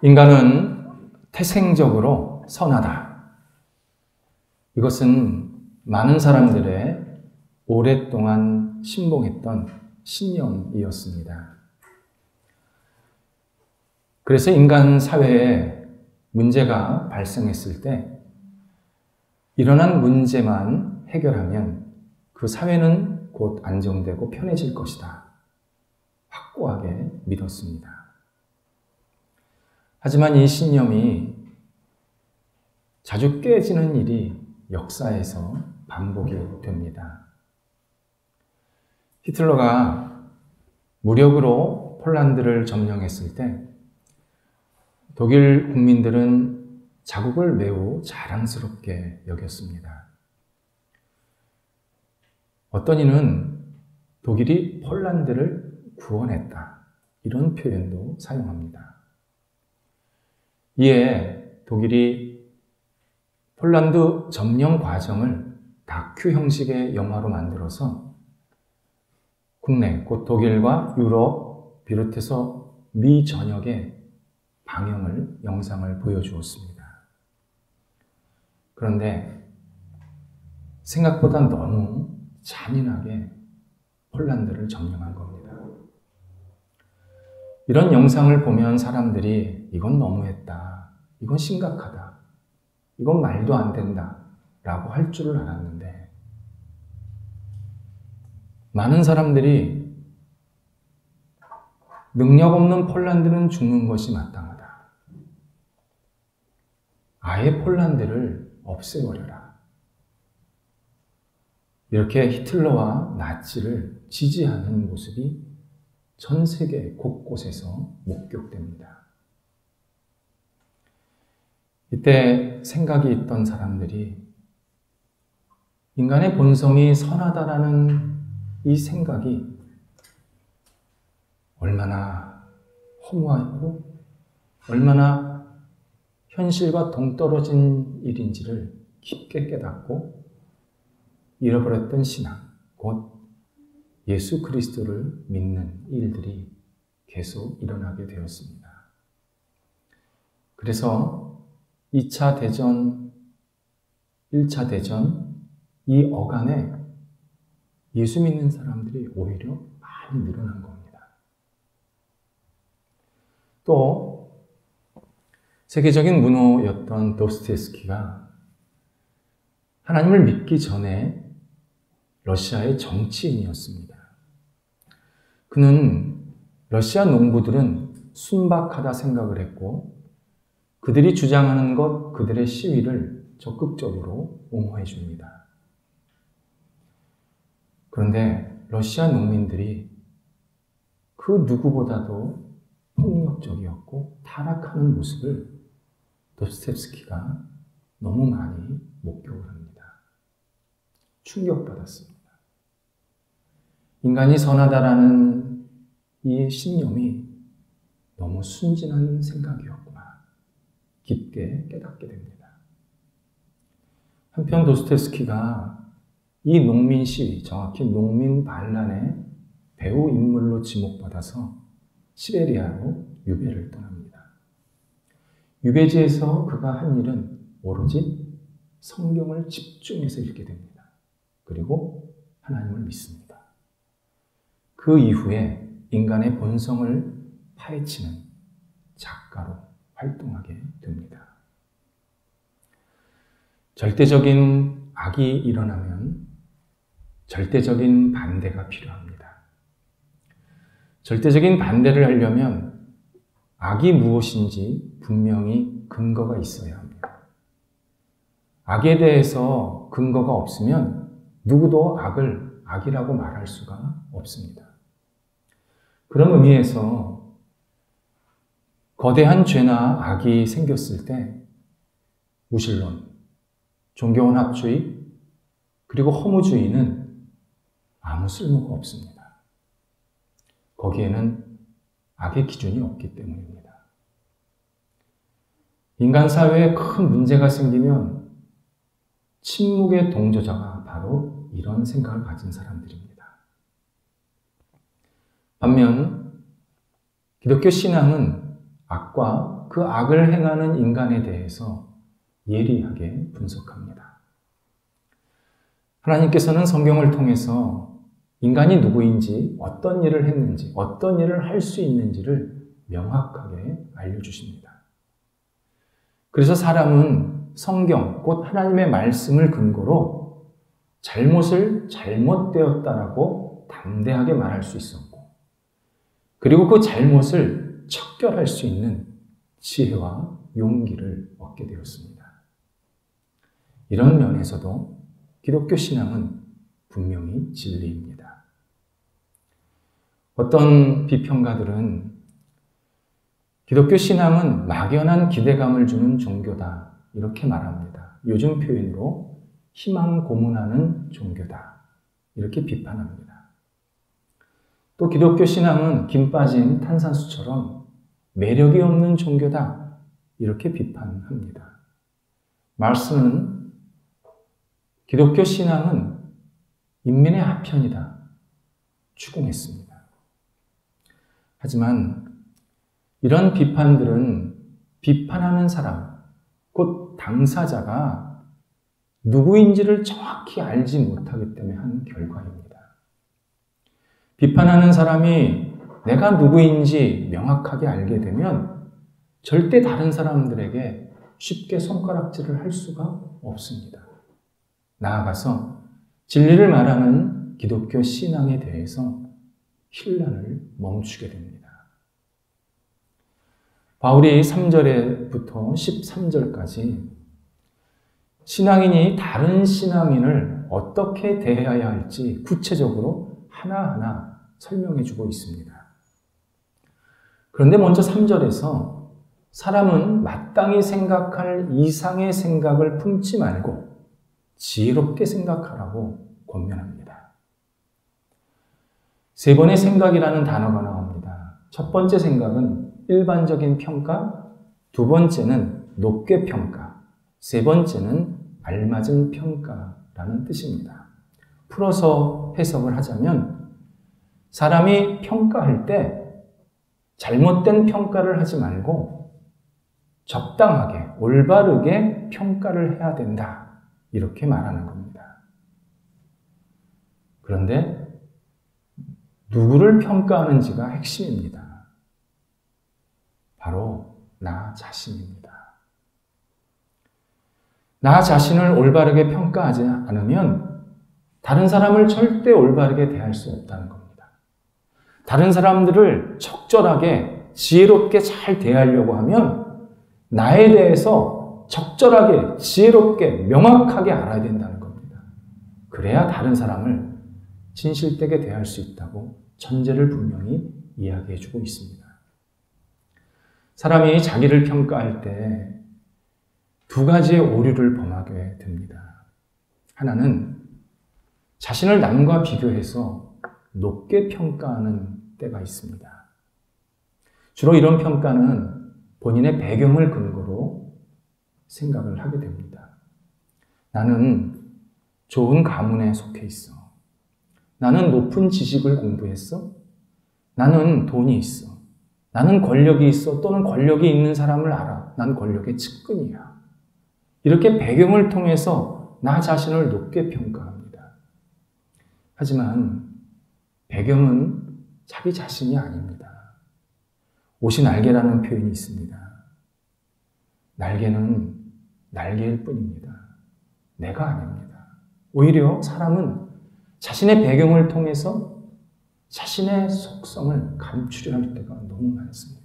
인간은 태생적으로 선하다. 이것은 많은 사람들의 오랫동안 신봉했던 신념이었습니다. 그래서 인간 사회에 문제가 발생했을 때 일어난 문제만 해결하면 그 사회는 곧 안정되고 편해질 것이다. 확고하게 믿었습니다. 하지만 이 신념이 자주 깨지는 일이 역사에서 반복이 됩니다. 히틀러가 무력으로 폴란드를 점령했을 때 독일 국민들은 자국을 매우 자랑스럽게 여겼습니다. 어떤 이는 독일이 폴란드를 구원했다. 이런 표현도 사용합니다. 이에 독일이 폴란드 점령 과정을 다큐 형식의 영화로 만들어서 국내, 곧 독일과 유럽 비롯해서 미 전역에 영상을 보여주었습니다. 그런데 생각보다 너무 잔인하게 폴란드를 점령한 겁니다. 이런 영상을 보면 사람들이 이건 너무했다, 이건 심각하다, 이건 말도 안 된다 라고 할 줄을 알았는데 많은 사람들이 능력 없는 폴란드는 죽는 것이 마땅하다. 아예 폴란드를 없애버려라. 이렇게 히틀러와 나치를 지지하는 모습이 전 세계 곳곳에서 목격됩니다. 이때 생각이 있던 사람들이 인간의 본성이 선하다라는 이 생각이 얼마나 허무하고 얼마나 현실과 동떨어진 일인지를 깊게 깨닫고 잃어버렸던 신앙, 곧 예수 그리스도를 믿는 일들이 계속 일어나게 되었습니다. 그래서 2차 대전, 1차 대전, 이 어간에 예수 믿는 사람들이 오히려 많이 늘어난 겁니다. 또 세계적인 문호였던 도스토옙스키가 하나님을 믿기 전에 러시아의 정치인이었습니다. 그는 러시아 농부들은 순박하다 생각을 했고 그들이 주장하는 것, 그들의 시위를 적극적으로 옹호해 줍니다. 그런데 러시아 농민들이 그 누구보다도 폭력적이었고 타락하는 모습을 도스토옙스키가 너무 많이 목격을 합니다. 충격받았습니다. 인간이 선하다라는 이 신념이 너무 순진한 생각이었구나. 깊게 깨닫게 됩니다. 한편 도스토옙스키가 이 농민 시위, 정확히 농민 반란의 배후 인물로 지목받아서 시베리아로 유배를 떠납니다. 유배지에서 그가 한 일은 오로지 성경을 집중해서 읽게 됩니다. 그리고 하나님을 믿습니다. 그 이후에 인간의 본성을 파헤치는 작가로 활동하게 됩니다. 절대적인 악이 일어나면 절대적인 반대가 필요합니다. 절대적인 반대를 하려면 악이 무엇인지 분명히 근거가 있어야 합니다. 악에 대해서 근거가 없으면 누구도 악을 악이라고 말할 수가 없습니다. 그런 의미에서 거대한 죄나 악이 생겼을 때 무신론, 종교혼합주의, 그리고 허무주의는 아무 쓸모가 없습니다. 거기에는 악의 기준이 없기 때문입니다. 인간 사회에 큰 문제가 생기면 침묵의 동조자가 바로 이런 생각을 가진 사람들입니다. 반면 기독교 신앙은 악과 그 악을 행하는 인간에 대해서 예리하게 분석합니다. 하나님께서는 성경을 통해서 인간이 누구인지, 어떤 일을 했는지, 어떤 일을 할 수 있는지를 명확하게 알려주십니다. 그래서 사람은 성경, 곧 하나님의 말씀을 근거로 잘못을 잘못되었다라고 담대하게 말할 수 있었고, 그리고 그 잘못을 척결할 수 있는 지혜와 용기를 얻게 되었습니다. 이런 면에서도 기독교 신앙은 분명히 진리입니다. 어떤 비평가들은 기독교 신앙은 막연한 기대감을 주는 종교다, 이렇게 말합니다. 요즘 표현으로 희망 고문하는 종교다, 이렇게 비판합니다. 또 기독교 신앙은 김 빠진 탄산수처럼 매력이 없는 종교다, 이렇게 비판합니다. 말씀은 기독교 신앙은 인민의 하편이다, 추궁했습니다. 하지만 이런 비판들은 비판하는 사람, 곧 당사자가 누구인지를 정확히 알지 못하기 때문에 한 결과입니다. 비판하는 사람이 내가 누구인지 명확하게 알게 되면 절대 다른 사람들에게 쉽게 손가락질을 할 수가 없습니다. 나아가서 진리를 말하는 기독교 신앙에 대해서 혼란을 멈추게 됩니다. 바울이 3절에부터 13절까지 신앙인이 다른 신앙인을 어떻게 대해야 할지 구체적으로 하나하나 설명해 주고 있습니다. 그런데 먼저 3절에서 사람은 마땅히 생각할 이상의 생각을 품지 말고 지혜롭게 생각하라고 권면합니다. 세 번의 생각이라는 단어가 나옵니다. 첫 번째 생각은 일반적인 평가, 두 번째는 높게 평가, 세 번째는 알맞은 평가라는 뜻입니다. 풀어서 해석을 하자면 사람이 평가할 때 잘못된 평가를 하지 말고 적당하게, 올바르게 평가를 해야 된다, 이렇게 말하는 겁니다. 그런데 누구를 평가하는지가 핵심입니다. 바로 나 자신입니다. 나 자신을 올바르게 평가하지 않으면 다른 사람을 절대 올바르게 대할 수 없다는 겁니다. 다른 사람들을 적절하게, 지혜롭게 잘 대하려고 하면 나에 대해서 적절하게, 지혜롭게, 명확하게 알아야 된다는 겁니다. 그래야 다른 사람을 진실되게 대할 수 있다고 전제를 분명히 이야기해주고 있습니다. 사람이 자기를 평가할 때 두 가지의 오류를 범하게 됩니다. 하나는 자신을 남과 비교해서 높게 평가하는 때가 있습니다. 주로 이런 평가는 본인의 배경을 근거로 생각을 하게 됩니다. 나는 좋은 가문에 속해 있어. 나는 높은 지식을 공부했어. 나는 돈이 있어. 나는 권력이 있어. 또는 권력이 있는 사람을 알아. 난 권력의 측근이야. 이렇게 배경을 통해서 나 자신을 높게 평가합니다. 하지만 배경은 자기 자신이 아닙니다. 옷이 날개라는 표현이 있습니다. 날개는 날개일 뿐입니다. 내가 아닙니다. 오히려 사람은 자신의 배경을 통해서 자신의 속성을 감추려 할 때가 너무 많습니다.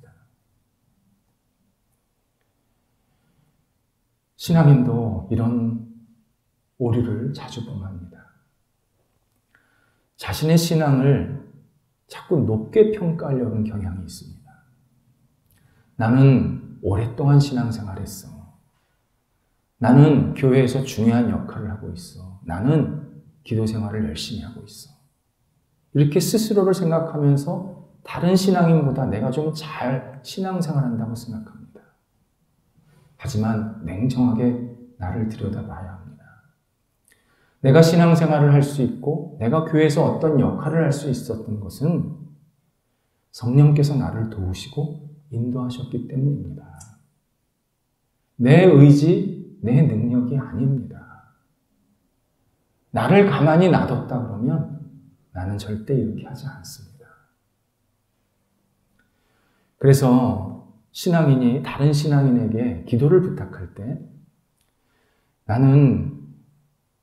신앙인도 이런 오류를 자주 범합니다. 자신의 신앙을 자꾸 높게 평가하려는 경향이 있습니다. 나는 오랫동안 신앙생활했어. 나는 교회에서 중요한 역할을 하고 있어. 나는 기도 생활을 열심히 하고 있어. 이렇게 스스로를 생각하면서 다른 신앙인보다 내가 좀 잘 신앙생활한다고 생각합니다. 하지만 냉정하게 나를 들여다봐야 합니다. 내가 신앙생활을 할 수 있고 내가 교회에서 어떤 역할을 할 수 있었던 것은 성령께서 나를 도우시고 인도하셨기 때문입니다. 내 의지, 내 능력이 아닙니다. 나를 가만히 놔뒀다 그러면 나는 절대 이렇게 하지 않습니다. 그래서 신앙인이 다른 신앙인에게 기도를 부탁할 때 나는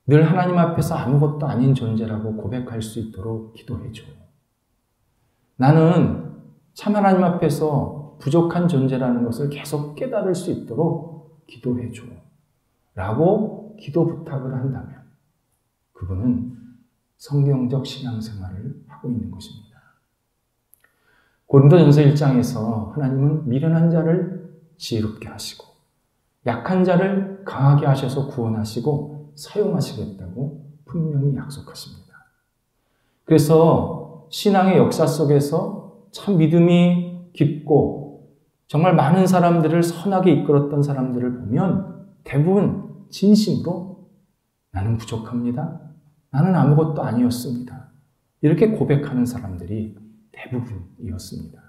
늘 하나님 앞에서 아무것도 아닌 존재라고 고백할 수 있도록 기도해줘. 나는 참 하나님 앞에서 부족한 존재라는 것을 계속 깨달을 수 있도록 기도해줘. 라고 기도 부탁을 한다면 그분은 성경적 신앙생활을 하고 있는 것입니다. 고린도전서 1장에서 하나님은 미련한 자를 지혜롭게 하시고 약한 자를 강하게 하셔서 구원하시고 사용하시겠다고 분명히 약속하십니다. 그래서 신앙의 역사 속에서 참 믿음이 깊고 정말 많은 사람들을 선하게 이끌었던 사람들을 보면 대부분 진심으로 나는 부족합니다. 나는 아무것도 아니었습니다. 이렇게 고백하는 사람들이 대부분이었습니다.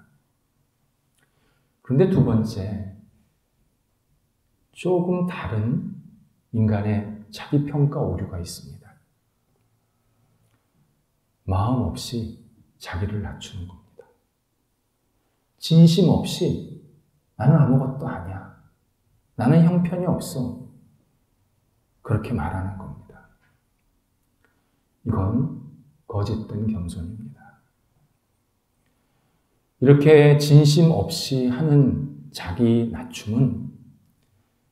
그런데 두 번째, 조금 다른 인간의 자기평가 오류가 있습니다. 마음 없이 자기를 낮추는 겁니다. 진심 없이 나는 아무것도 아니야. 나는 형편이 없어. 그렇게 말하는 겁니다. 이건 거짓된 겸손입니다. 이렇게 진심 없이 하는 자기 낮춤은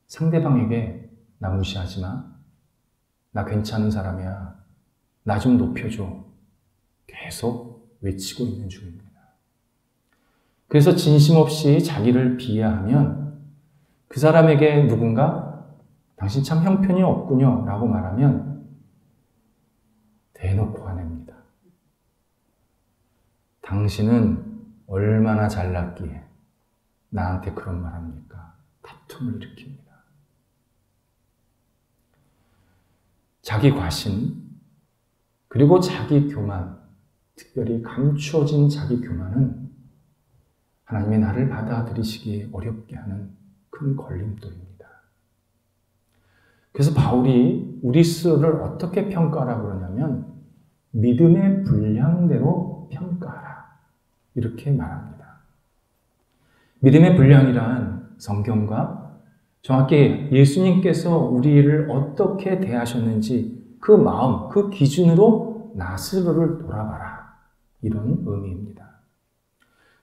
상대방에게 나 무시하지 마. 나 괜찮은 사람이야. 나 좀 높여줘. 계속 외치고 있는 중입니다. 그래서 진심 없이 자기를 비하하면 그 사람에게 누군가 당신 참 형편이 없군요 라고 말하면 대놓고 화냅니다. 당신은 얼마나 잘났기에 나한테 그런 말 합니까? 다툼을 일으킵니다. 자기 과신, 그리고 자기 교만, 특별히 감추어진 자기 교만은 하나님의 나를 받아들이시기에 어렵게 하는 큰 걸림돌입니다. 그래서 바울이 우리 스스로를 어떻게 평가하라고 그러냐면 믿음의 분량대로 평가하라. 이렇게 말합니다. 믿음의 분량이란 성경과 정확히 예수님께서 우리를 어떻게 대하셨는지 그 마음, 그 기준으로 나 스스로를 돌아봐라. 이런 의미입니다.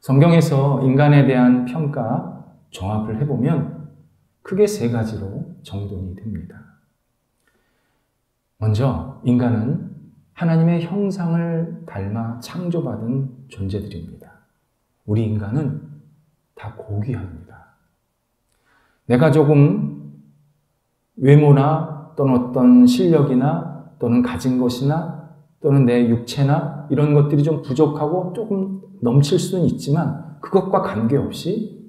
성경에서 인간에 대한 평가 종합을 해보면 크게 세 가지로 정돈이 됩니다. 먼저 인간은 하나님의 형상을 닮아 창조받은 존재들입니다. 우리 인간은 다 고귀합니다. 내가 조금 외모나 또는 어떤 실력이나 또는 가진 것이나 또는 내 육체나 이런 것들이 좀 부족하고 조금 넘칠 수는 있지만 그것과 관계없이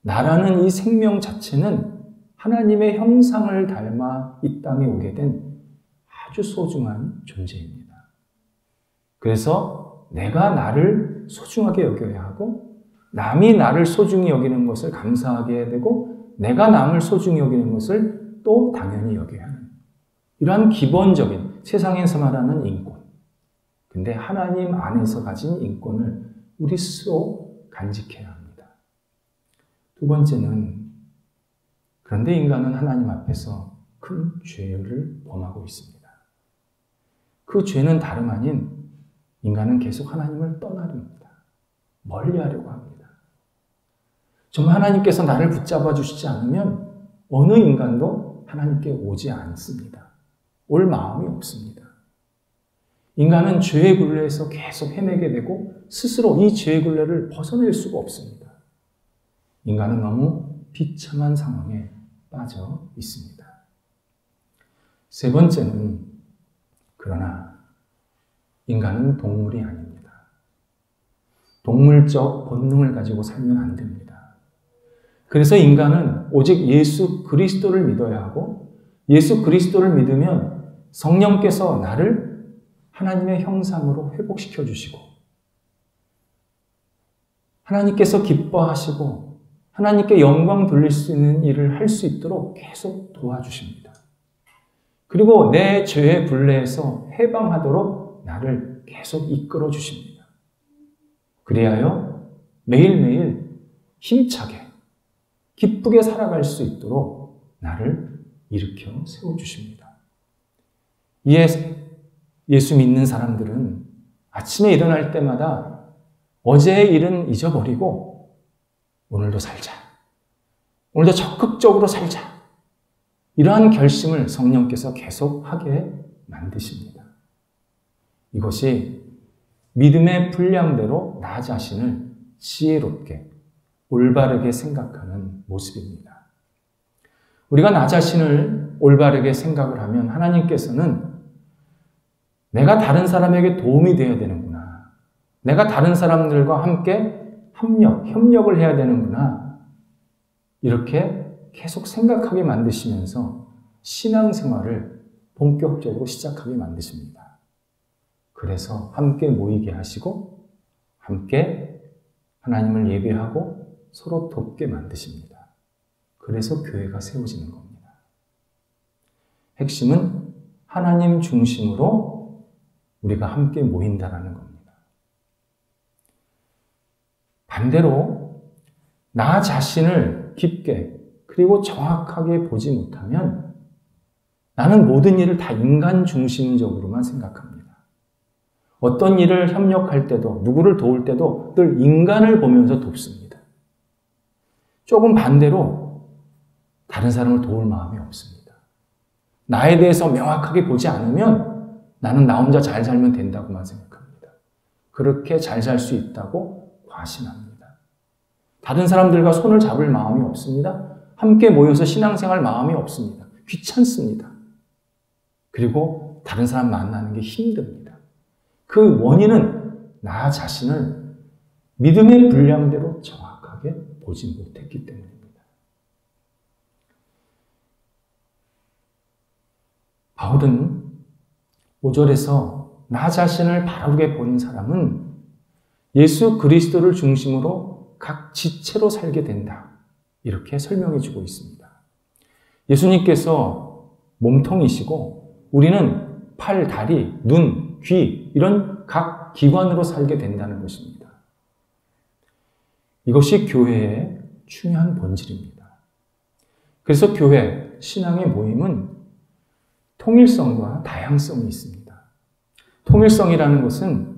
나라는 이 생명 자체는 하나님의 형상을 닮아 이 땅에 오게 된 아주 소중한 존재입니다. 그래서 내가 나를 소중하게 여겨야 하고 남이 나를 소중히 여기는 것을 감사하게 해야 되고 내가 남을 소중히 여기는 것을 또 당연히 여겨야 하는 이러한 기본적인 세상에서 말하는 인권. 근데 하나님 안에서 가진 인권을 우리 스스로 간직해야 합니다. 두 번째는 그런데 인간은 하나님 앞에서 큰 죄를 범하고 있습니다. 그 죄는 다름 아닌 인간은 계속 하나님을 떠나렵니다. 멀리하려고 합니다. 정말 하나님께서 나를 붙잡아 주시지 않으면 어느 인간도 하나님께 오지 않습니다. 올 마음이 없습니다. 인간은 죄의 굴레에서 계속 헤매게 되고 스스로 이 죄의 굴레를 벗어낼 수가 없습니다. 인간은 너무 비참한 상황에 빠져 있습니다. 세 번째는 그러나 인간은 동물이 아닙니다. 동물적 본능을 가지고 살면 안 됩니다. 그래서 인간은 오직 예수 그리스도를 믿어야 하고 예수 그리스도를 믿으면 성령께서 나를 하나님의 형상으로 회복시켜 주시고 하나님께서 기뻐하시고 하나님께 영광 돌릴 수 있는 일을 할 수 있도록 계속 도와주십니다. 그리고 내 죄의 불레에서 해방하도록 나를 계속 이끌어 주십니다. 그리하여 매일매일 힘차게 기쁘게 살아갈 수 있도록 나를 일으켜 세워주십니다. 이에 예수 믿는 사람들은 아침에 일어날 때마다 어제의 일은 잊어버리고 오늘도 살자. 오늘도 적극적으로 살자. 이러한 결심을 성령께서 계속 하게 만드십니다. 이것이 믿음의 분량대로 나 자신을 지혜롭게 올바르게 생각하는 모습입니다. 우리가 나 자신을 올바르게 생각을 하면 하나님께서는 내가 다른 사람에게 도움이 되어야 되는구나. 내가 다른 사람들과 함께 협력을 해야 되는구나. 이렇게 계속 생각하게 만드시면서 신앙생활을 본격적으로 시작하게 만드십니다. 그래서 함께 모이게 하시고 함께 하나님을 예배하고 서로 돕게 만드십니다. 그래서 교회가 세워지는 겁니다. 핵심은 하나님 중심으로 우리가 함께 모인다라는 겁니다. 반대로 나 자신을 깊게 그리고 정확하게 보지 못하면 나는 모든 일을 다 인간 중심적으로만 생각합니다. 어떤 일을 협력할 때도 누구를 도울 때도 늘 인간을 보면서 돕습니다. 조금 반대로 다른 사람을 도울 마음이 없습니다. 나에 대해서 명확하게 보지 않으면 나는 나 혼자 잘 살면 된다고만 생각합니다. 그렇게 잘 살 수 있다고 과신합니다. 다른 사람들과 손을 잡을 마음이 없습니다. 함께 모여서 신앙생활 마음이 없습니다. 귀찮습니다. 그리고 다른 사람 만나는 게 힘듭니다. 그 원인은 나 자신을 믿음의 분량대로 정확하게 보지 못했기 때문입니다. 바울은 5절에서 나 자신을 바르게 본 사람은 예수 그리스도를 중심으로 각 지체로 살게 된다. 이렇게 설명해 주고 있습니다. 예수님께서 몸통이시고 우리는 팔, 다리, 눈, 귀 이런 각 기관으로 살게 된다는 것입니다. 이것이 교회의 중요한 본질입니다. 그래서 교회, 신앙의 모임은 통일성과 다양성이 있습니다. 통일성이라는 것은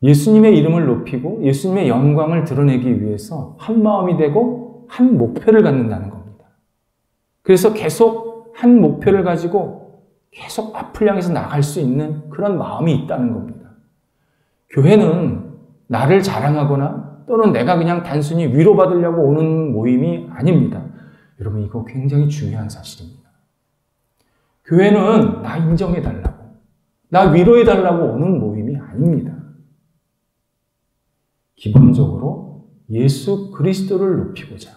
예수님의 이름을 높이고 예수님의 영광을 드러내기 위해서 한 마음이 되고 한 목표를 갖는다는 겁니다. 그래서 계속 한 목표를 가지고 계속 앞을 향해서 나갈 수 있는 그런 마음이 있다는 겁니다. 교회는 나를 자랑하거나 또는 내가 그냥 단순히 위로받으려고 오는 모임이 아닙니다. 여러분 이거 굉장히 중요한 사실입니다. 교회는 나 인정해달라고, 나 위로해달라고 오는 모임이 아닙니다. 기본적으로 예수 그리스도를 높이고자,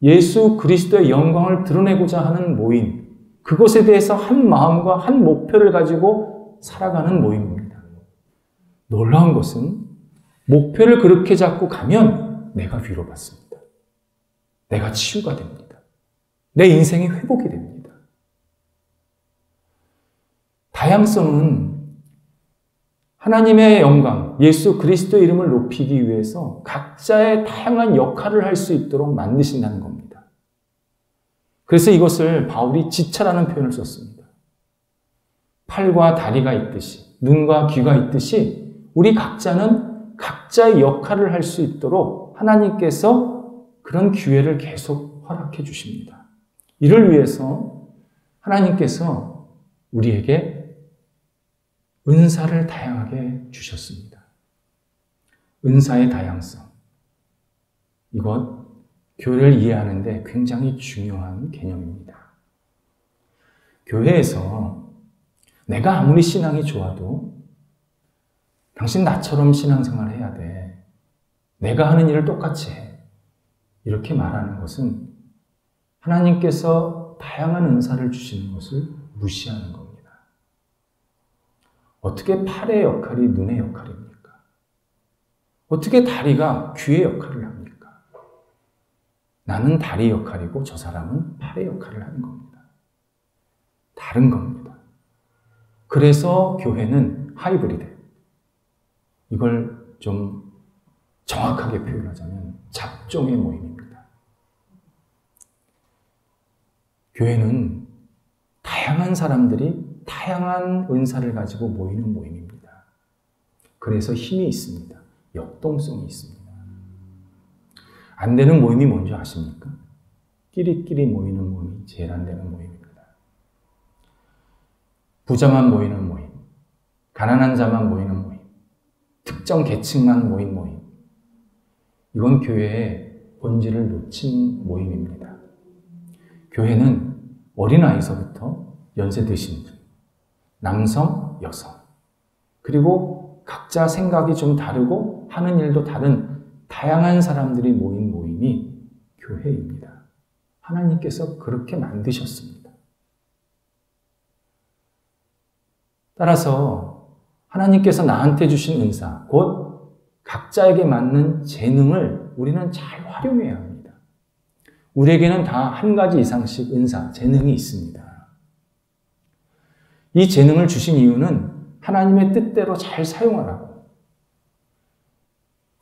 예수 그리스도의 영광을 드러내고자 하는 모임, 그것에 대해서 한 마음과 한 목표를 가지고 살아가는 모임입니다. 놀라운 것은 목표를 그렇게 잡고 가면 내가 위로받습니다. 내가 치유가 됩니다. 내 인생이 회복이 됩니다. 다양성은 하나님의 영광, 예수 그리스도의 이름을 높이기 위해서 각자의 다양한 역할을 할 수 있도록 만드신다는 겁니다. 그래서 이것을 바울이 지체라는 표현을 썼습니다. 팔과 다리가 있듯이, 눈과 귀가 있듯이 우리 각자는 각자의 역할을 할 수 있도록 하나님께서 그런 기회를 계속 허락해 주십니다. 이를 위해서 하나님께서 우리에게 은사를 다양하게 주셨습니다. 은사의 다양성. 이것 교회를 이해하는 데 굉장히 중요한 개념입니다. 교회에서 내가 아무리 신앙이 좋아도 당신 나처럼 신앙생활 해야 돼. 내가 하는 일을 똑같이 해. 이렇게 말하는 것은 하나님께서 다양한 은사를 주시는 것을 무시하는 겁니다. 어떻게 팔의 역할이 눈의 역할입니까? 어떻게 다리가 귀의 역할을 합니까? 나는 다리 역할이고 저 사람은 팔의 역할을 하는 겁니다. 다른 겁니다. 그래서 교회는 하이브리드. 이걸 좀 정확하게 표현하자면 잡종의 모임입니다. 교회는 다양한 사람들이 다양한 은사를 가지고 모이는 모임입니다. 그래서 힘이 있습니다. 역동성이 있습니다. 안 되는 모임이 뭔지 아십니까? 끼리끼리 모이는 모임이 제일 안 되는 모임입니다. 부자만 모이는 모임, 가난한 자만 모이는 모임, 특정 계층만 모인 모임. 이건 교회의 본질을 놓친 모임입니다. 교회는 어린아이서부터 연세 드신 분, 남성, 여성, 그리고 각자 생각이 좀 다르고 하는 일도 다른 다양한 사람들이 모인 모임이 교회입니다. 하나님께서 그렇게 만드셨습니다. 따라서 하나님께서 나한테 주신 은사, 곧 각자에게 맞는 재능을 우리는 잘 활용해야 합니다. 우리에게는 다 한 가지 이상씩 은사, 재능이 있습니다. 이 재능을 주신 이유는 하나님의 뜻대로 잘 사용하라고.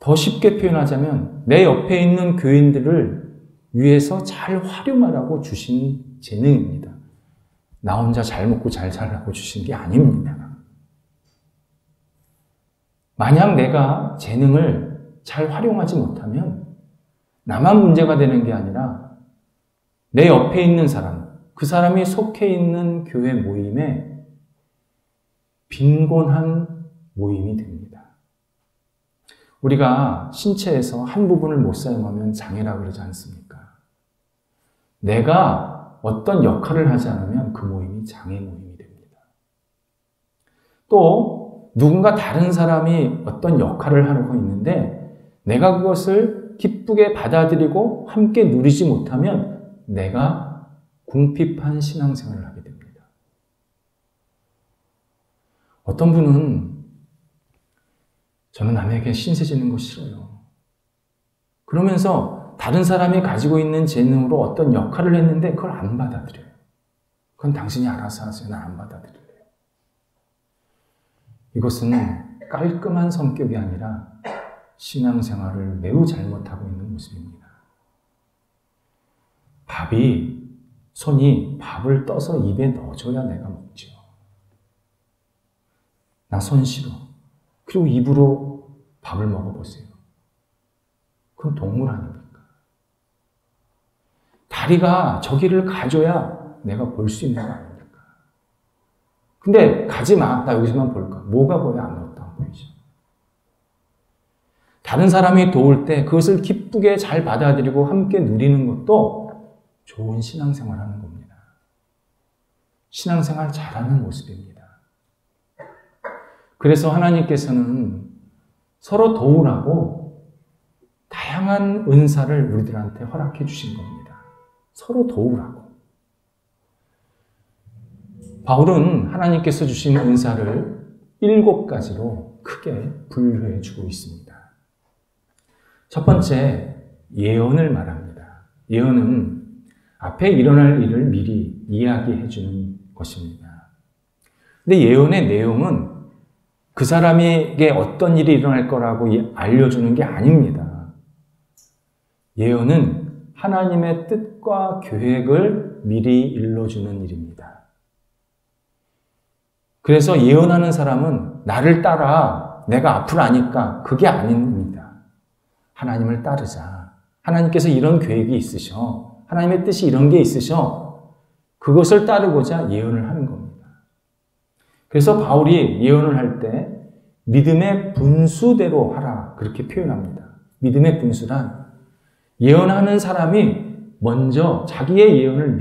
더 쉽게 표현하자면 내 옆에 있는 교인들을 위해서 잘 활용하라고 주신 재능입니다. 나 혼자 잘 먹고 잘 살라고 주신 게 아닙니다. 만약 내가 재능을 잘 활용하지 못하면 나만 문제가 되는 게 아니라 내 옆에 있는 사람, 그 사람이 속해 있는 교회 모임에 빈곤한 모임이 됩니다. 우리가 신체에서 한 부분을 못 사용하면 장애라고 그러지 않습니까? 내가 어떤 역할을 하지 않으면 그 모임이 장애 모임이 됩니다. 또 누군가 다른 사람이 어떤 역할을 하고 있는데 내가 그것을 기쁘게 받아들이고 함께 누리지 못하면 내가 궁핍한 신앙생활을 하게 됩니다. 어떤 분은 저는 남에게 신세 지는 거 싫어요. 그러면서 다른 사람이 가지고 있는 재능으로 어떤 역할을 했는데 그걸 안 받아들여요. 그건 당신이 알아서 하세요. 나 안 받아들여요. 이것은 깔끔한 성격이 아니라 신앙생활을 매우 잘못하고 있는 모습입니다. 손이 밥을 떠서 입에 넣어줘야 내가 먹죠. 나 손 싫어. 그리고 입으로 밥을 먹어보세요. 그건 동물 아닙니까? 다리가 저기를 가줘야 내가 볼 수 있는 거 아닙니까? 근데 가지 마. 나 여기서만 볼까? 뭐가 보여? 아무것도 안 보이죠. 다른 사람이 도울 때 그것을 기쁘게 잘 받아들이고 함께 누리는 것도 좋은 신앙생활 하는 겁니다. 신앙생활 잘하는 모습입니다. 그래서 하나님께서는 서로 도우라고 다양한 은사를 우리들한테 허락해 주신 겁니다. 서로 도우라고. 바울은 하나님께서 주신 은사를 7가지로 크게 분류해 주고 있습니다. 첫 번째, 예언을 말합니다. 예언은 앞에 일어날 일을 미리 이야기해 주는 것입니다. 근데 예언의 내용은 그 사람에게 어떤 일이 일어날 거라고 알려주는 게 아닙니다. 예언은 하나님의 뜻과 계획을 미리 일러주는 일입니다. 그래서 예언하는 사람은 나를 따라 내가 앞을 아니까 그게 아닙니다. 하나님을 따르자. 하나님께서 이런 계획이 있으셔. 하나님의 뜻이 이런 게 있으셔. 그것을 따르고자 예언을 하는 겁니다. 그래서 바울이 예언을 할 때 믿음의 분수대로 하라 그렇게 표현합니다. 믿음의 분수란 예언하는 사람이 먼저 자기의 예언을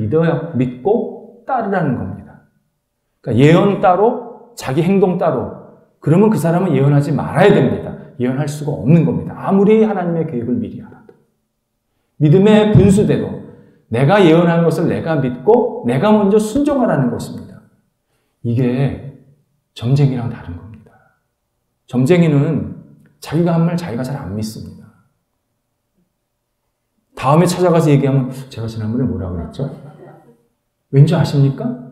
믿고 따르라는 겁니다. 그러니까 예언 따로 자기 행동 따로 그러면 그 사람은 예언하지 말아야 됩니다. 예언할 수가 없는 겁니다. 아무리 하나님의 계획을 미리 알아도. 믿음의 분수대로 내가 예언하는 것을 내가 믿고 내가 먼저 순종하라는 것입니다. 이게 점쟁이랑 다른 겁니다. 점쟁이는 자기가 한 말 자기가 잘 안 믿습니다. 다음에 찾아가서 얘기하면 제가 지난번에 뭐라고 그랬죠? 왠지 아십니까?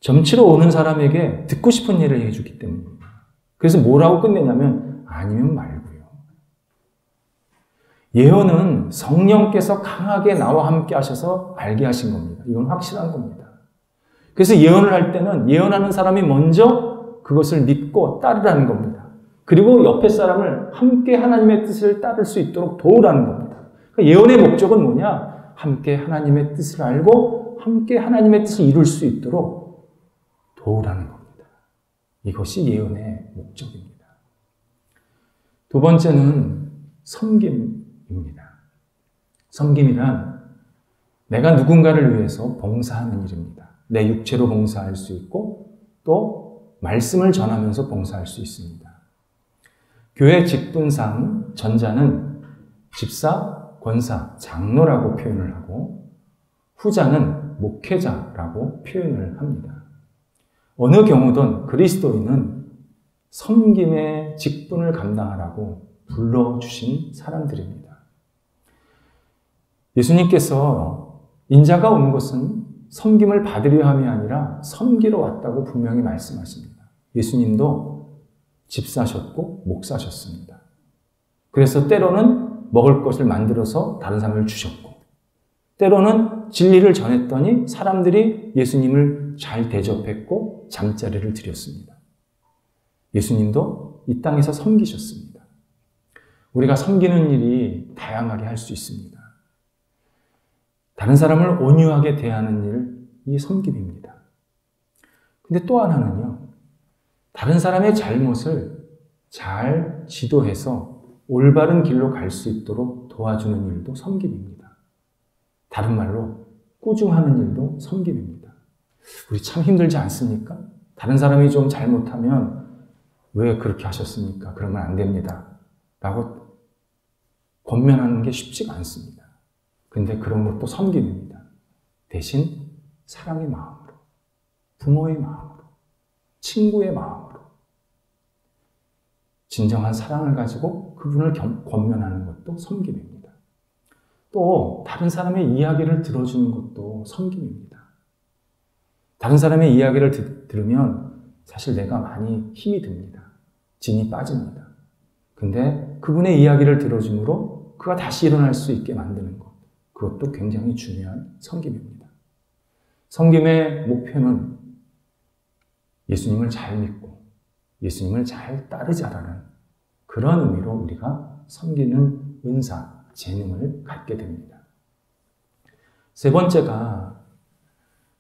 점치러 오는 사람에게 듣고 싶은 일을 해주기 때문입니다. 그래서 뭐라고 끝내냐면 아니면 말고요. 예언은 성령께서 강하게 나와 함께 하셔서 알게 하신 겁니다. 이건 확실한 겁니다. 그래서 예언을 할 때는 예언하는 사람이 먼저 그것을 믿고 따르라는 겁니다. 그리고 옆에 사람을 함께 하나님의 뜻을 따를 수 있도록 도우라는 겁니다. 그러니까 예언의 목적은 뭐냐? 함께 하나님의 뜻을 알고 함께 하나님의 뜻을 이룰 수 있도록 도우라는 겁니다. 이것이 예언의 목적입니다. 두 번째는 섬김입니다. 섬김이란 내가 누군가를 위해서 봉사하는 일입니다. 내 육체로 봉사할 수 있고 또 말씀을 전하면서 봉사할 수 있습니다. 교회 직분상 전자는 집사, 권사, 장로라고 표현을 하고 후자는 목회자라고 표현을 합니다. 어느 경우든 그리스도인은 섬김의 직분을 감당하라고 불러주신 사람들입니다. 예수님께서 인자가 온 것은 섬김을 받으려 함이 아니라 섬기러 왔다고 분명히 말씀하십니다. 예수님도 집사셨고 목사셨습니다. 그래서 때로는 먹을 것을 만들어서 다른 사람을 주셨고 때로는 진리를 전했더니 사람들이 예수님을 잘 대접했고 잠자리를 드렸습니다. 예수님도 이 땅에서 섬기셨습니다. 우리가 섬기는 일이 다양하게 할 수 있습니다. 다른 사람을 온유하게 대하는 일이 섬김입니다. 근데 또 하나는요, 다른 사람의 잘못을 잘 지도해서 올바른 길로 갈 수 있도록 도와주는 일도 섬김입니다. 다른 말로 꾸중하는 일도 섬김입니다. 우리 참 힘들지 않습니까? 다른 사람이 좀 잘못하면 왜 그렇게 하셨습니까? 그러면 안 됩니다. 라고 권면하는 게 쉽지가 않습니다. 근데 그런 것도 섬김입니다. 대신 사랑의 마음으로, 부모의 마음으로, 친구의 마음으로 진정한 사랑을 가지고 그분을 권면하는 것도 섬김입니다. 또 다른 사람의 이야기를 들어주는 것도 섬김입니다. 다른 사람의 이야기를 들으면 사실 내가 많이 힘이 듭니다. 진이 빠집니다. 근데 그분의 이야기를 들어줌으로 그가 다시 일어날 수 있게 만드는 것, 그것도 굉장히 중요한 섬김입니다. 섬김의 목표는 예수님을 잘 믿고 예수님을 잘 따르자라는 그런 의미로 우리가 섬기는 은사, 재능을 갖게 됩니다. 세 번째가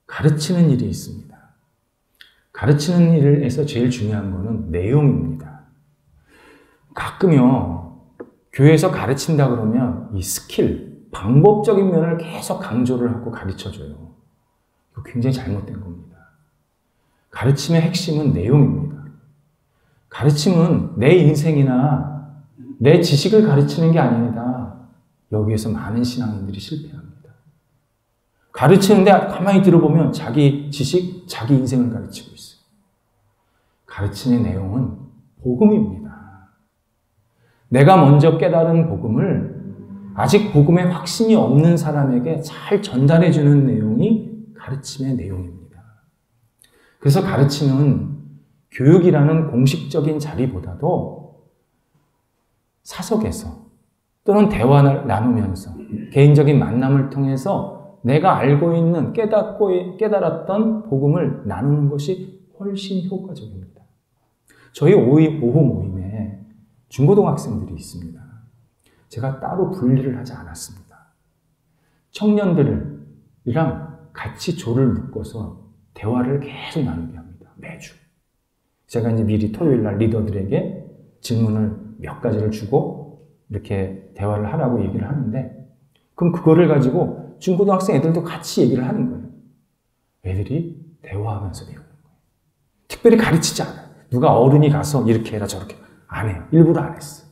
가르치는 일이 있습니다. 가르치는 일에서 제일 중요한 것은 내용입니다. 가끔요, 교회에서 가르친다 그러면 이 스킬, 방법적인 면을 계속 강조를 하고 가르쳐줘요. 이거 굉장히 잘못된 겁니다. 가르침의 핵심은 내용입니다. 가르침은 내 인생이나 내 지식을 가르치는 게 아닙니다. 여기에서 많은 신앙인들이 실패합니다. 가르치는데 가만히 들어보면 자기 지식, 자기 인생을 가르치고 있어요. 가르치는 내용은 복음입니다. 내가 먼저 깨달은 복음을 아직 복음에 확신이 없는 사람에게 잘 전달해주는 내용이 가르침의 내용입니다. 그래서 가르침은 교육이라는 공식적인 자리보다도 사석에서 또는 대화를 나누면서 개인적인 만남을 통해서 내가 알고 있는 깨달았던 복음을 나누는 것이 훨씬 효과적입니다. 저희 오후 모임에 중고등학생들이 있습니다. 제가 따로 분리를 하지 않았습니다. 청년들이랑 같이 조를 묶어서 대화를 계속 나누게 합니다. 매주. 제가 이제 미리 토요일 날 리더들에게 질문을 몇 가지를 주고 이렇게 대화를 하라고 얘기를 하는데, 그럼 그거를 가지고 중고등학생 애들도 같이 얘기를 하는 거예요. 애들이 대화하면서 배우는 거예요. 특별히 가르치지 않아요. 누가 어른이 가서 이렇게 해라 저렇게 안 해요. 일부러 안 했어요.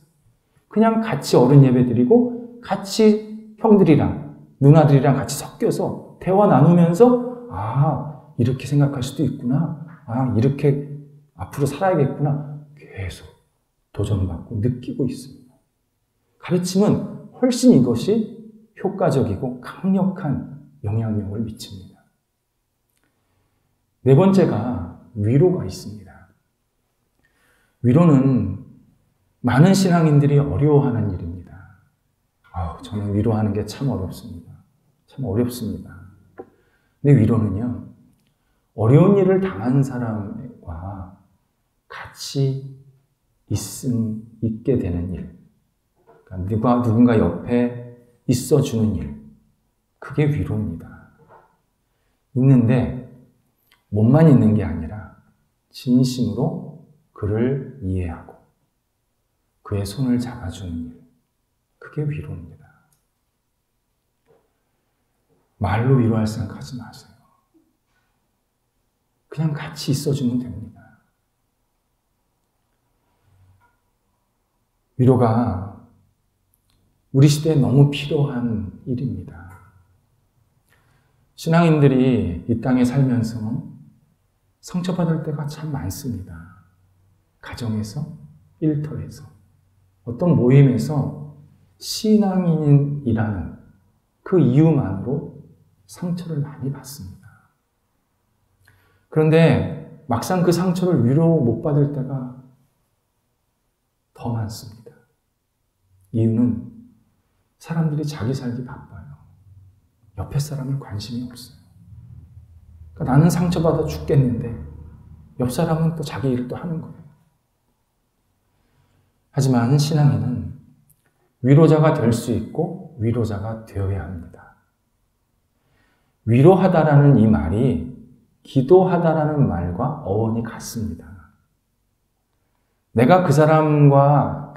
그냥 같이 어른 예배 드리고 같이 형들이랑 누나들이랑 같이 섞여서 대화 나누면서 이렇게 생각할 수도 있구나. 이렇게 앞으로 살아야겠구나. 계속 도전받고 느끼고 있습니다. 가르침은 훨씬 이것이 효과적이고 강력한 영향력을 미칩니다. 네 번째가 위로가 있습니다. 위로는 많은 신앙인들이 어려워하는 일입니다. 저는 위로하는 게 참 어렵습니다. 참 어렵습니다. 근데 위로는요, 어려운 일을 당한 사람과 같이 있게 되는 일, 그러니까 누군가 옆에 있어주는 일, 그게 위로입니다. 있는데 몸만 있는 게 아니라 진심으로 그를 이해하고 그의 손을 잡아주는 일, 그게 위로입니다. 말로 위로할 생각하지 마세요. 그냥 같이 있어주면 됩니다. 위로가 우리 시대에 너무 필요한 일입니다. 신앙인들이 이 땅에 살면서 상처받을 때가 참 많습니다. 가정에서, 일터에서, 어떤 모임에서 신앙인이라는 그 이유만으로 상처를 많이 받습니다. 그런데 막상 그 상처를 위로 못 받을 때가 더 많습니다. 이유는 사람들이 자기 살기 바빠요. 옆에 사람을 관심이 없어요. 그러니까 나는 상처받아 죽겠는데 옆 사람은 또 자기 일을 또 하는 거예요. 하지만 신앙인은 위로자가 될 수 있고 위로자가 되어야 합니다. 위로하다라는 이 말이 기도하다라는 말과 어원이 같습니다. 내가 그 사람과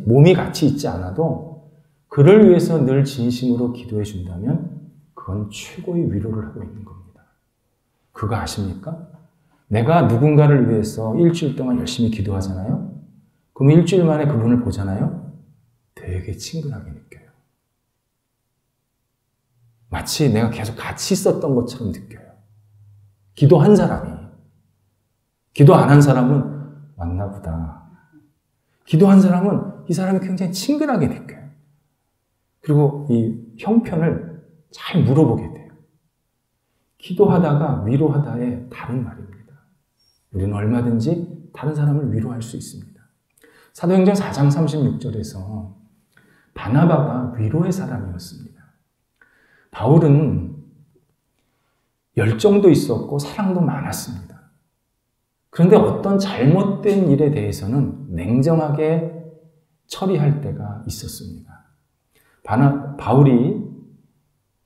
몸이 같이 있지 않아도 그를 위해서 늘 진심으로 기도해 준다면 그건 최고의 위로를 하고 있는 겁니다. 그거 아십니까? 내가 누군가를 위해서 일주일 동안 열심히 기도하잖아요? 그럼 일주일 만에 그분을 보잖아요? 되게 친근하게 느껴요. 마치 내가 계속 같이 있었던 것처럼 느껴요. 기도한 사람이. 기도 안 한 사람은 왔나 보다. 기도한 사람은 이 사람이 굉장히 친근하게 느껴요. 그리고 이 형편을 잘 물어보게 돼요. 기도하다가 위로하다의 다른 말입니다. 우리는 얼마든지 다른 사람을 위로할 수 있습니다. 사도행전 4장 36절에서 바나바가 위로의 사람이었습니다. 바울은 열정도 있었고 사랑도 많았습니다. 그런데 어떤 잘못된 일에 대해서는 냉정하게 처리할 때가 있었습니다. 바울이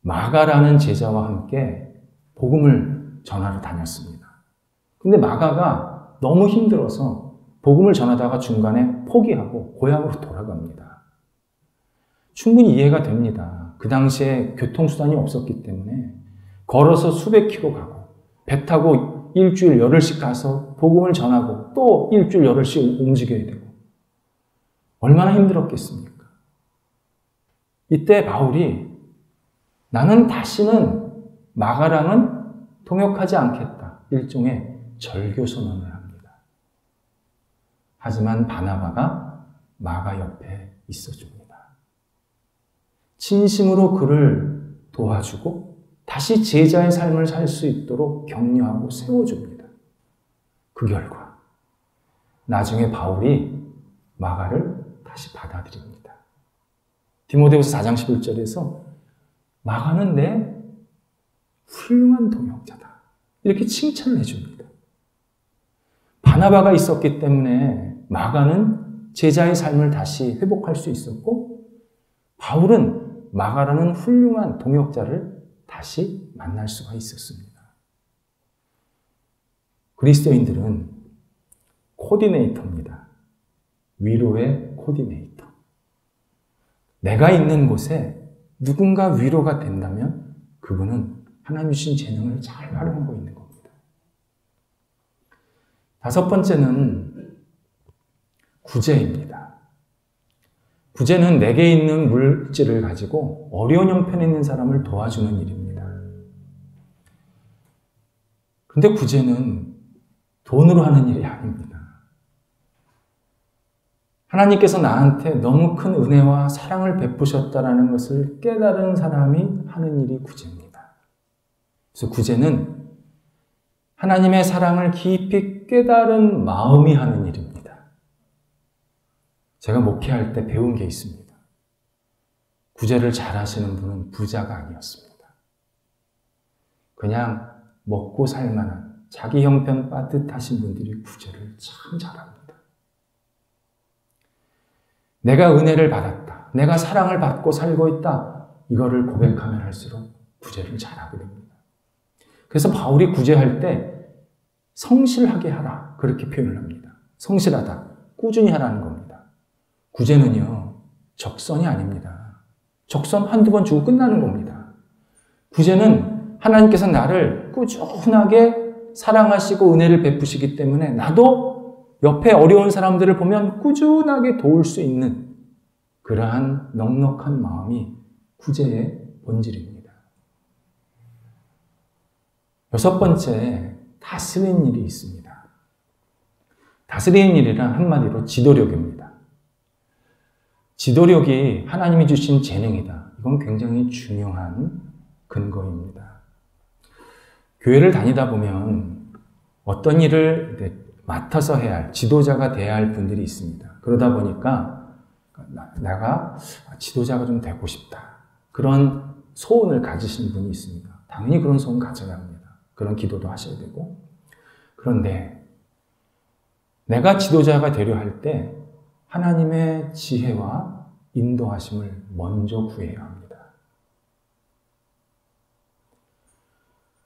마가라는 제자와 함께 복음을 전하러 다녔습니다. 근데 마가가 너무 힘들어서 복음을 전하다가 중간에 포기하고 고향으로 돌아갑니다. 충분히 이해가 됩니다. 그 당시에 교통수단이 없었기 때문에 걸어서 수백 킬로 가고 배 타고 일주일 열흘씩 가서 복음을 전하고 또 일주일 열흘씩 움직여야 되고 얼마나 힘들었겠습니까? 이때 바울이 나는 다시는 마가랑은 동역하지 않겠다. 일종의 절교 선언을 합니다. 하지만 바나바가 마가 옆에 있어줍니다. 진심으로 그를 도와주고 다시 제자의 삶을 살 수 있도록 격려하고 세워줍니다. 그 결과 나중에 바울이 마가를 다시 받아들입니다. 디모데후서 4장 11절에서 마가는 내 훌륭한 동역자다. 이렇게 칭찬을 해줍니다. 바나바가 있었기 때문에 마가는 제자의 삶을 다시 회복할 수 있었고 바울은 마가라는 훌륭한 동역자를 다시 만날 수가 있었습니다. 그리스도인들은 코디네이터입니다. 위로의 코디네이터. 내가 있는 곳에 누군가 위로가 된다면 그분은 하나님 주신 재능을 잘 활용하고 있는 겁니다. 다섯 번째는 구제입니다. 구제는 내게 있는 물질을 가지고 어려운 형편에 있는 사람을 도와주는 일입니다. 그런데 구제는 돈으로 하는 일이 아닙니다. 하나님께서 나한테 너무 큰 은혜와 사랑을 베푸셨다라는 것을 깨달은 사람이 하는 일이 구제입니다. 그래서 구제는 하나님의 사랑을 깊이 깨달은 마음이 하는 일입니다. 제가 목회할 때 배운 게 있습니다. 구제를 잘하시는 분은 부자가 아니었습니다. 그냥 먹고 살만한 자기 형편 빠듯하신 분들이 구제를 참 잘합니다. 내가 은혜를 받았다. 내가 사랑을 받고 살고 있다. 이거를 고백하면 할수록 구제를 잘하게 됩니다. 그래서 바울이 구제할 때 성실하게 하라. 그렇게 표현을 합니다. 성실하다. 꾸준히 하라는 겁니다. 구제는요, 적선이 아닙니다. 적선 한두 번 주고 끝나는 겁니다. 구제는 하나님께서 나를 꾸준하게 사랑하시고 은혜를 베푸시기 때문에 나도 옆에 어려운 사람들을 보면 꾸준하게 도울 수 있는 그러한 넉넉한 마음이 구제의 본질입니다. 여섯 번째, 다스리는 일이 있습니다. 다스리는 일이란 한마디로 지도력입니다. 지도력이 하나님이 주신 재능이다. 이건 굉장히 중요한 근거입니다. 교회를 다니다 보면 어떤 일을 맡아서 해야 할, 지도자가 돼야 할 분들이 있습니다. 그러다 보니까 내가 지도자가 좀 되고 싶다. 그런 소원을 가지신 분이 있습니다. 당연히 그런 소원 가져야 합니다. 그런 기도도 하셔야 되고. 그런데 내가 지도자가 되려 할 때 하나님의 지혜와 인도하심을 먼저 구해야 합니다.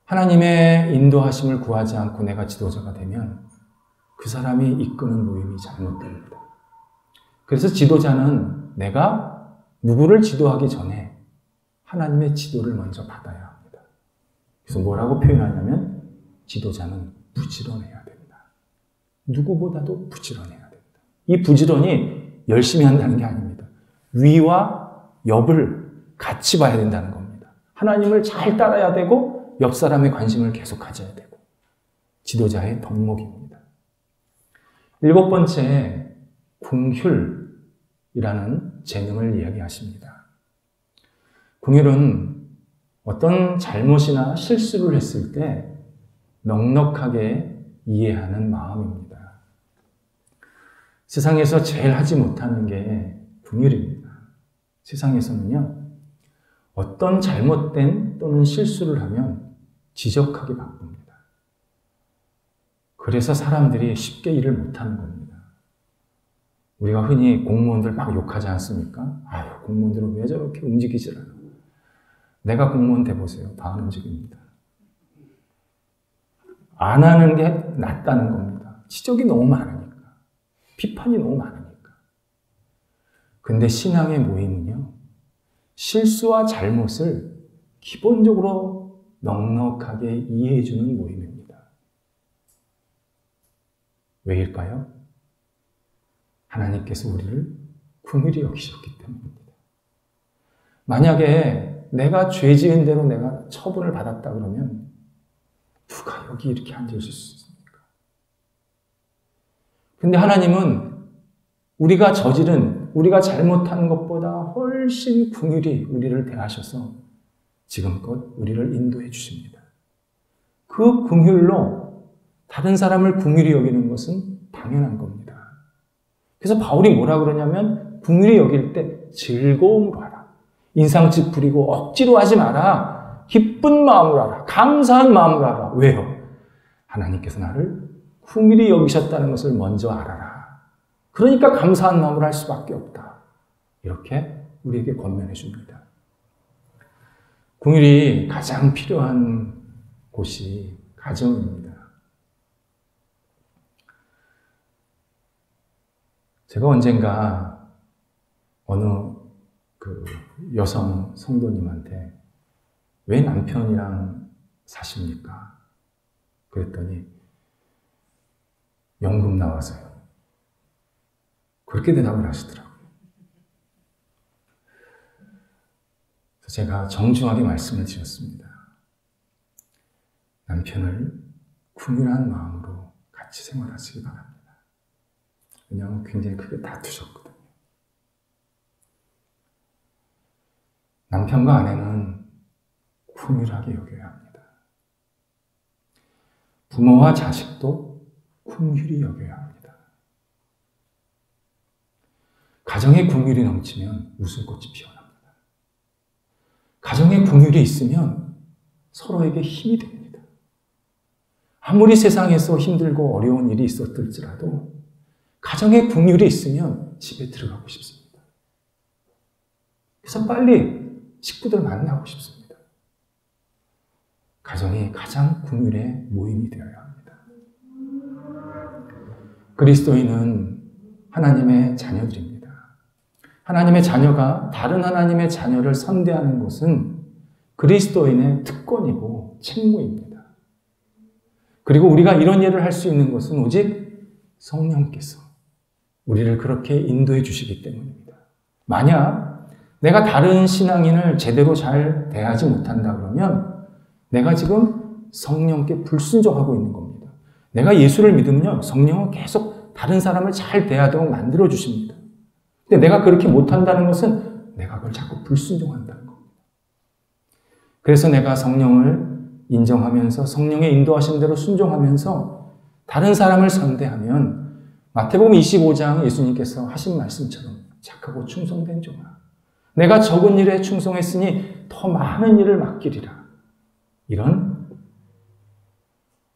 하나님의 인도하심을 구하지 않고 내가 지도자가 되면 그 사람이 이끄는 모임이 잘못됩니다. 그래서 지도자는 내가 누구를 지도하기 전에 하나님의 지도를 먼저 받아야 합니다. 그래서 뭐라고 표현하냐면 지도자는 부지런해야 됩니다. 누구보다도 부지런해야 됩니다. 이 부지런이 열심히 한다는 게 아닙니다. 위와 옆을 같이 봐야 된다는 겁니다. 하나님을 잘 따라야 되고 옆 사람의 관심을 계속 가져야 되고 지도자의 덕목입니다. 일곱 번째, 긍휼이라는 재능을 이야기하십니다. 긍휼은 어떤 잘못이나 실수를 했을 때 넉넉하게 이해하는 마음입니다. 세상에서 제일 하지 못하는 게 긍휼입니다. 세상에서는요, 어떤 잘못된 또는 실수를 하면 지적하게 바쁩니다. 그래서 사람들이 쉽게 일을 못하는 겁니다. 우리가 흔히 공무원들 막 욕하지 않습니까? 아유, 공무원들은 왜 저렇게 움직이질 않아? 내가 공무원 돼보세요. 다 안 움직입니다. 안 하는 게 낫다는 겁니다. 지적이 너무 많으니까. 비판이 너무 많으니까. 근데 신앙의 모임은요, 실수와 잘못을 기본적으로 넉넉하게 이해해주는 모임입니다. 왜일까요? 하나님께서 우리를 긍휼히 여기셨기 때문입니다. 만약에 내가 죄 지은 대로 내가 처분을 받았다 그러면 누가 여기 이렇게 앉으실 수 있습니까? 근데 하나님은 우리가 저지른, 우리가 잘못한 것보다 훨씬 긍휼히 우리를 대하셔서 지금껏 우리를 인도해 주십니다. 그 긍휼로 다른 사람을 긍휼히 여기는 것은 당연한 겁니다. 그래서 바울이 뭐라 그러냐면 긍휼히 여길 때 즐거움으로 하라. 인상 찌푸리고 억지로 하지 마라. 기쁜 마음으로 하라. 감사한 마음으로 하라. 왜요? 하나님께서 나를 긍휼히 여기셨다는 것을 먼저 알아라. 그러니까 감사한 마음으로 할 수밖에 없다. 이렇게 우리에게 권면해 줍니다. 긍휼이 가장 필요한 곳이 가정입니다. 제가 언젠가 어느 여성 성도님한테 왜 남편이랑 사십니까? 그랬더니 연금 나와서요. 그렇게 대답을 하시더라고요. 그래서 제가 정중하게 말씀을 드렸습니다. 남편을 긍휼한 마음으로 같이 생활하시기 바랍니다. 왜냐하면 굉장히 크게 다투셨거든요. 남편과 아내는 긍휼하게 여겨야 합니다. 부모와 자식도 긍휼히 여겨야 합니다. 가정에 긍휼이 넘치면 웃음꽃이 피어납니다. 가정에 긍휼이 있으면 서로에게 힘이 됩니다. 아무리 세상에서 힘들고 어려운 일이 있었을지라도 가정에 긍휼이 있으면 집에 들어가고 싶습니다. 그래서 빨리 식구들 만나고 싶습니다. 가정이 가장 긍휼의 모임이 되어야 합니다. 그리스도인은 하나님의 자녀들입니다. 하나님의 자녀가 다른 하나님의 자녀를 선대하는 것은 그리스도인의 특권이고 책무입니다. 그리고 우리가 이런 일을 할 수 있는 것은 오직 성령께서 우리를 그렇게 인도해 주시기 때문입니다. 만약 내가 다른 신앙인을 제대로 잘 대하지 못한다 그러면 내가 지금 성령께 불순종하고 있는 겁니다. 내가 예수를 믿으면요, 성령은 계속 다른 사람을 잘 대하도록 만들어 주십니다. 근데 내가 그렇게 못한다는 것은 내가 그걸 자꾸 불순종한다는 겁니다. 그래서 내가 성령을 인정하면서 성령의 인도하신 대로 순종하면서 다른 사람을 선대하면 마태복음 25장 예수님께서 하신 말씀처럼 착하고 충성된 종아, 내가 적은 일에 충성했으니 더 많은 일을 맡기리라. 이런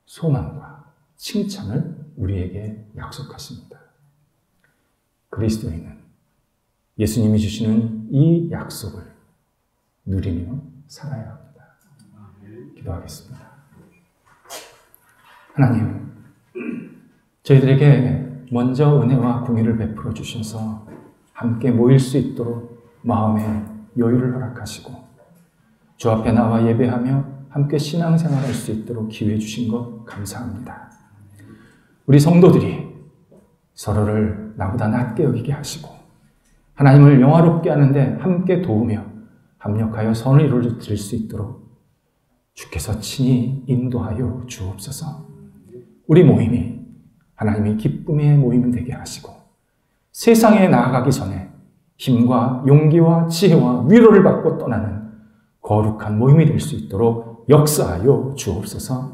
소망과 칭찬을 우리에게 약속하십니다. 그리스도인은 예수님이 주시는 이 약속을 누리며 살아야 합니다. 기도하겠습니다. 하나님, 저희들에게 먼저 은혜와 긍휼을 베풀어 주셔서 함께 모일 수 있도록 마음의 여유를 허락하시고 주 앞에 나와 예배하며 함께 신앙생활할 수 있도록 기회 주신 것 감사합니다. 우리 성도들이 서로를 나보다 낮게 여기게 하시고 하나님을 영화롭게 하는데 함께 도우며 합력하여 선을 이루어 드릴 수 있도록 주께서 친히 인도하여 주옵소서. 우리 모임이 하나님의 기쁨의 모임이 되게 하시고 세상에 나아가기 전에 힘과 용기와 지혜와 위로를 받고 떠나는 거룩한 모임이 될 수 있도록 역사하여 주옵소서.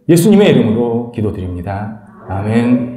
예수님의 이름으로 기도드립니다. 아멘.